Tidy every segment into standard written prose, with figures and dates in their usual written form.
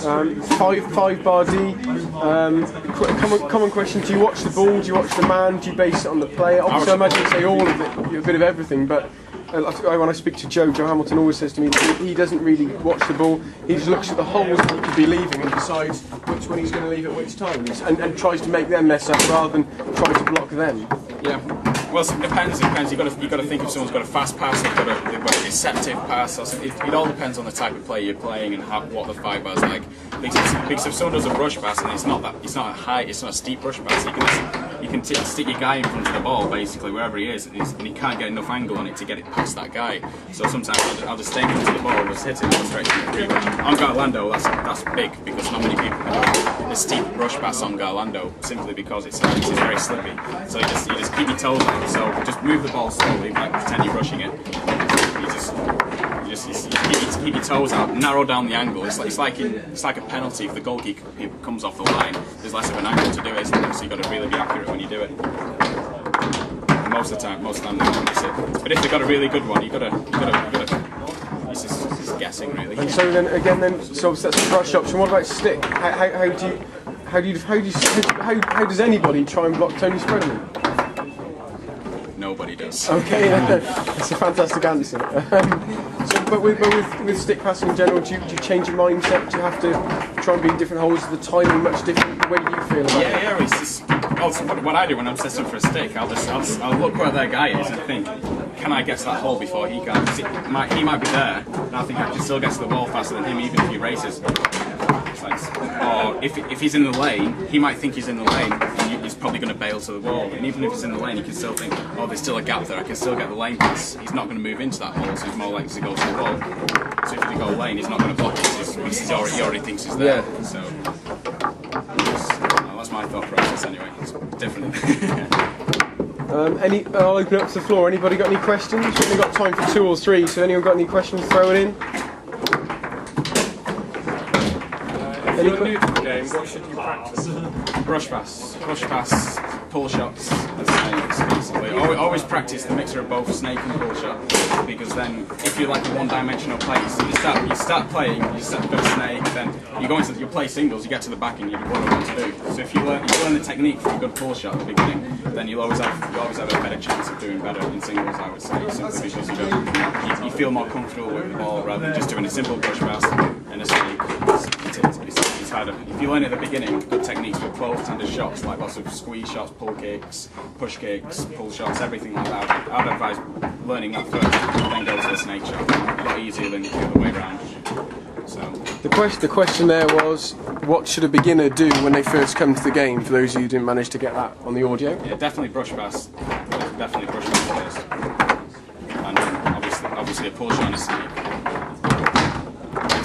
Five bar D. Common question: do you watch the ball? Do you watch the man? Do you base it on the player? Obviously, I imagine you say all of it, a bit of everything. But when I speak to Joe Hamilton always says to me he doesn't really watch the ball. He just looks at the holes that he could be leaving and decides which one he's going to leave at which time, and tries to make them mess up rather than try to block them. Yeah. Well, it depends. You've got to think if someone's got a fast pass, they've got a deceptive pass. It all depends on the type of play you're playing and what the 5 bar's like. Because if someone does a rush pass and it's not a steep rush pass, you can stick your guy in front of the ball basically wherever he is, and he can't get enough angle on it to get it past that guy. So sometimes I'll just stay in front of the ball, and just hit it straight to the free. On Garlando, that's big because not many people can do a steep rush pass on Garlando simply because it's very slippy. So you just keep your toes on. So just move the ball slowly, like pretend you're rushing it. You just keep your toes out, narrow down the angle. It's like a penalty if the goalkeeper comes off the line. There's less of an angle to do it, so you've got to really be accurate when you do it. Most of the time they don't miss it. But if they've got a really good one, you got to. It's just guessing really. And so so that's the brush ups. And what about stick? How does anybody try and block Tony Spreadman? Nobody does. Okay, that's a fantastic answer. But with stick passing in general, do you change your mindset? Do you have to try and be in different holes? Is the timing much different? The way you feel about it? Yeah. It's just, what I do when I'm setting for a stick, I'll look where their guy is and think, can I get to that hole before he can? He might be there, and I think I can still get to the wall faster than him, even if he races. Or if he's in the lane, he might think he's in the lane, and he's probably going to bail to the wall. And even if he's in the lane, he can still think, oh, there's still a gap there, I can still get the lane pass. He's not going to move into that hole, so he's more likely to go to the wall. So if you go lane, he's not going to block it, because he already thinks he's there. Yeah. So that's my thought process anyway. It's different. I'll open it up to the floor. Anybody got any questions? We've only got time for 2 or 3, so anyone got any questions, throw it in. If you're new to the game, what should you practice? Brush pass, pull shots, and snakes, basically. Always practice the mixture of both snake and pull shot, because then if you're like a one-dimensional player, so you start playing, you start to go snake, then you play singles, you get to the back and you do what you want to do. So if you learn the technique for a good pull shot at the beginning, then you'll always have a better chance of doing better in singles, I would say, simply because you feel more comfortable with the ball rather than just doing a simple brush pass and a snake. It's harder. If you learn at the beginning good techniques with closed-handed shots, like lots of squeeze shots, pull kicks, push kicks, pull shots, everything like that, I'd advise learning that first, then go to the snake shot. A lot easier than the other way around. So the question there was, what should a beginner do when they first come to the game? For those of you who didn't manage to get that on the audio. Yeah, definitely brush pass. Definitely brush pass first, and then obviously a pull shot and a snake.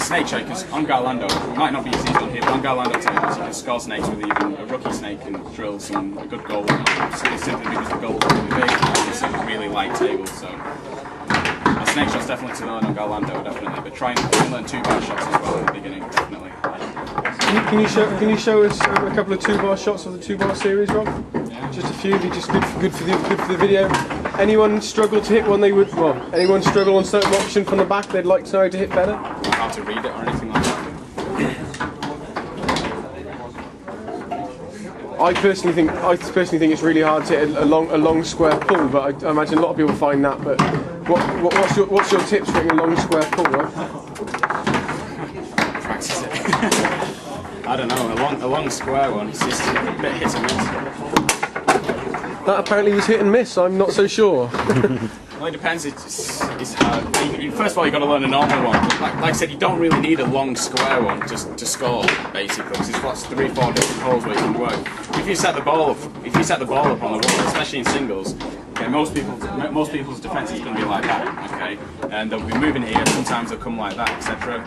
Snake shot, because on Garlando, it might not be as easy on here, but on Garlando tables you can score snakes with even a rookie snake and drill a good goal. Simply because the goal is really big and it's a really light table. So a snake shot's definitely to learn on Garlando, definitely. But try and learn 2-bar shots as well at the beginning, definitely. Can you show us a couple of 2-bar shots of the 2-bar series, Rob? Yeah. Just a few, just good for the video. Anyone struggle to hit one they would? Well, anyone struggle on certain option from the back they'd like to know how to hit better? How to read it or anything like that? I personally think it's really hard to hit a long square pull, but I imagine a lot of people find that. But what's your tips for hitting a long square pull, right? Practice it. I don't know, a long square one, it's just a bit hit and miss. That apparently was hit and miss, I'm not so sure. Well, it depends, it's hard. First of all, you've got to learn a normal one. Like I said, you don't really need a long square one just to score, basically, because it's got 3-4 different holes where you can work. If you set the ball up on the wall, especially in singles, okay, most people's defence is going to be like that, okay, and they'll be moving here, sometimes they'll come like that, etc.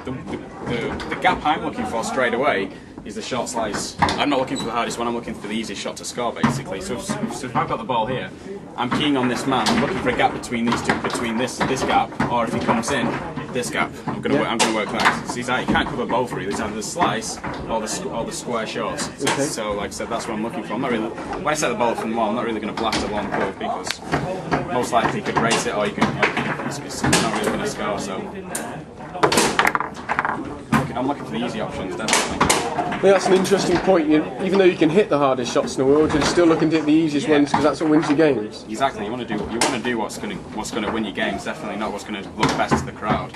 The gap I'm looking for straight away is the short slice. I'm not looking for the hardest one, I'm looking for the easiest shot to score, basically. So if I've got the ball here, I'm keying on this man, I'm looking for a gap between these two, between this gap, or if he comes in, this gap. I'm going to work that. So he can't cover both really. It's either the slice or the square shots. Okay. So like I said, that's what I'm looking for. I'm not really, when I set the ball from the wall, I'm not really going to blast a long pull because most likely you could race it or it's not really going to score. So for the easy options, definitely. I think that's an interesting point. Even though you can hit the hardest shots in the world, you're still looking to hit the easiest ones because that's what wins your games. Exactly. You want to do what's going to win your games. Definitely not what's going to look best to the crowd.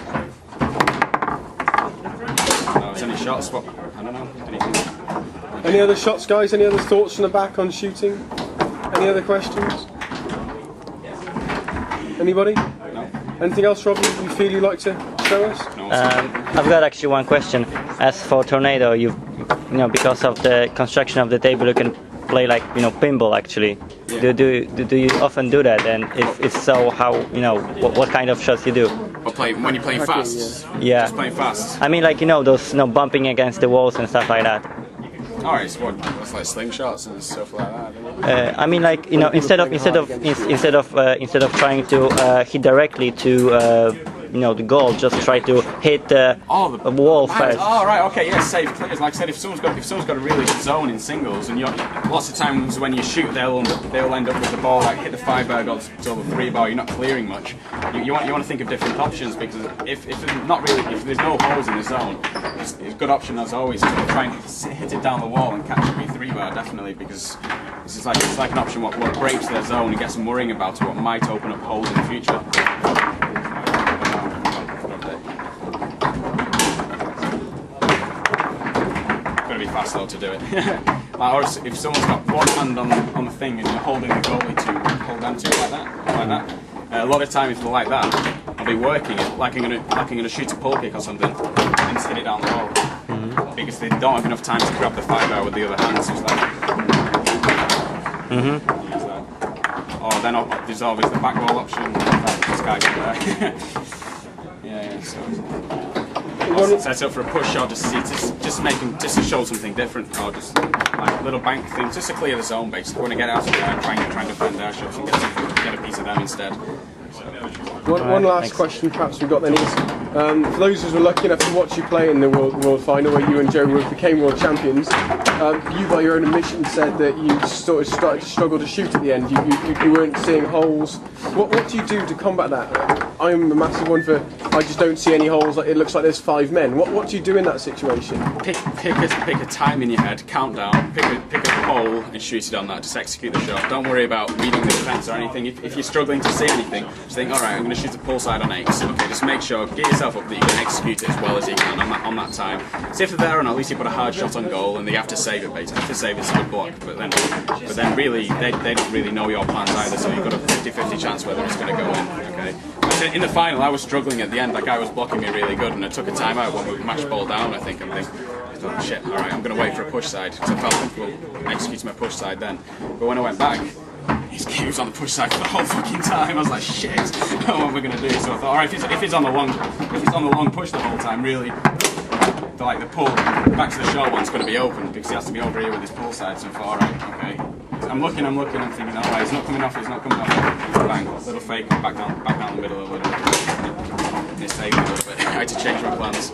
No, is any shots? What? I don't know. Anything? Any other shots, guys? Any other thoughts from the back on shooting? Any other questions? Anybody? No. Anything else, Rob? You feel you'd like to show us? No. I've got actually one question. As for Tornado, you know, because of the construction of the table, you can play like, you know, pinball actually. Yeah. Do you often do that? And if so, how, you know, what kind of shots you do? When you're playing fast? Yeah. Just playing fast? I mean, like, you know, those, you know, bumping against the walls and stuff like that. Alright, so it's like slingshots and stuff like that. I mean, like, you know, instead of trying to hit directly to you know, the goal, just try to hit the wall first. Oh right, okay, yeah, safe clears. Like I said, if someone's got a really good zone in singles, and lots of times when you shoot, they'll end up with the ball, like hit the 5-bar goal to the 3-bar. You're not clearing much. You want to think of different options, because if there's no holes in the zone, it's a good option as always to try and hit it down the wall and catch a 3-bar, definitely, because it's like an option what breaks their zone and gets them worrying about it, what might open up holes in the future. Be fast though to do it. Like, or if someone's got one hand on the thing and you're holding the goalie to hold them to it like that. A lot of times if they're like that, I'll be working it like I'm gonna shoot a pull kick or something and just hit it down the wall. Because they don't have enough time to grab the 5-bar with the other hand, so it's like or then there's always the back wall option. This guy's there. yeah, so set up for a push shot, just to show something different, or just like little bank things, just to clear the zone basically. When I get out of there, I'm trying to defend their shots and get a piece of them instead. One last question perhaps we've got then is, for those who were lucky enough to watch you play in the World Final where you and Joe became World Champions, you by your own admission said that you sort of started to struggle to shoot at the end, you weren't seeing holes. What do you do to combat that? I'm a massive one for, I just don't see any holes, it looks like there's 5 men. What do you do in that situation? Pick a time in your head, count down, pick a hole and shoot it on that, just execute the shot. Don't worry about reading the defence or anything. If you're struggling to see anything, just think, alright, I'm going to shoot the pull side on 8. Okay, just make sure, get yourself up that you can execute it as well as you can on that time. See if they're there or not, at least you put a hard shot on goal and they have to save it basically. If they save it's a good block, but then really, they don't really know your plans either, so you've got a 50-50 chance whether it's going to go in, okay? In the final, I was struggling at the end. That guy was blocking me really good, and I took a time out when we matched ball down, I think, and I thought, shit, alright, I'm going to wait for a push side, because I felt comfortable executing my push side then. But when I went back, he was on the push side for the whole fucking time. I was like, shit, what am I going to do? So I thought, alright, if he's on the long push the whole time, really, the pull back to the short one's going to be open, because he has to be over here with his pull side, so I thought, alright, okay. I'm looking, I'm thinking, alright, it's not coming off, bang, little fake, back down the middle a little bit. Mistake a little bit. I had to change my plans.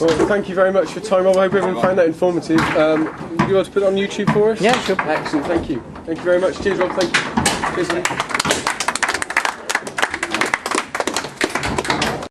Well, thank you very much for your time, Rob. I hope everyone found that informative. Would you like to put it on YouTube for us? Yeah, sure. Excellent, thank you. Thank you very much. Cheers, Rob. Thank you. Cheers, Lee.